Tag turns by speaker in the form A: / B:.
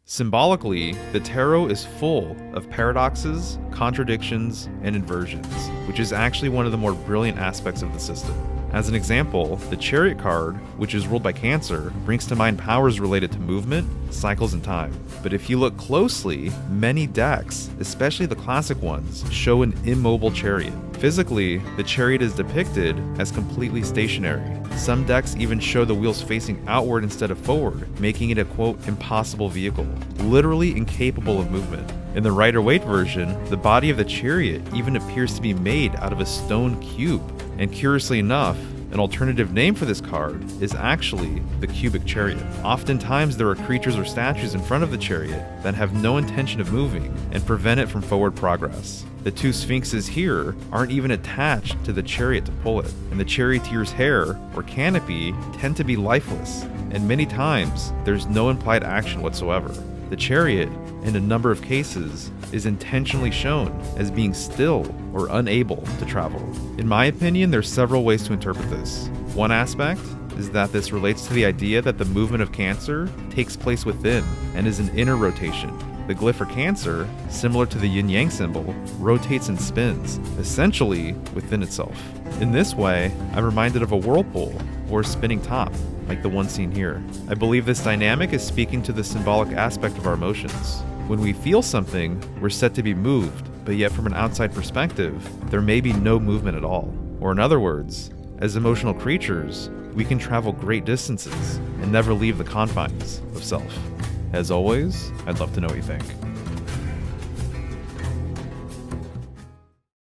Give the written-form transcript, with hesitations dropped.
A: Symbolically, the tarot is full of paradoxes, contradictions, and inversions, which is actually one of the more brilliant aspects of the system. As an example, the Chariot card, which is ruled by Cancer, brings to mind powers related to movement, cycles, and time. But if you look closely, many decks, especially the classic ones, show an immobile chariot. Physically, the chariot is depicted as completely stationary. Some decks even show the wheels facing outward instead of forward, making it a quote, impossible vehicle, literally incapable of movement. In the Rider-Waite version, the body of the chariot even appears to be made out of a stone cube. And curiously enough, an alternative name for this card is actually the cubic chariot. Oftentimes there are creatures or statues in front of the chariot that have no intention of moving and prevent it from forward progress. The two sphinxes here aren't even attached to the chariot to pull it, and the charioteer's hair or canopy tend to be lifeless, and many times there's no implied action whatsoever. The chariot, in a number of cases, is intentionally shown as being still or unable to travel. In my opinion, there's several ways to interpret this. One aspect is that this relates to the idea that the movement of Cancer takes place within and is an inner rotation. The glyph for Cancer, similar to the yin-yang symbol, rotates and spins, essentially within itself. In this way, I'm reminded of a whirlpool or a spinning top, like the one seen here. I believe this dynamic is speaking to the symbolic aspect of our emotions. When we feel something, we're said to be moved, but yet from an outside perspective, there may be no movement at all. Or in other words, as emotional creatures, we can travel great distances and never leave the confines of self. As always, I'd love to know what you think.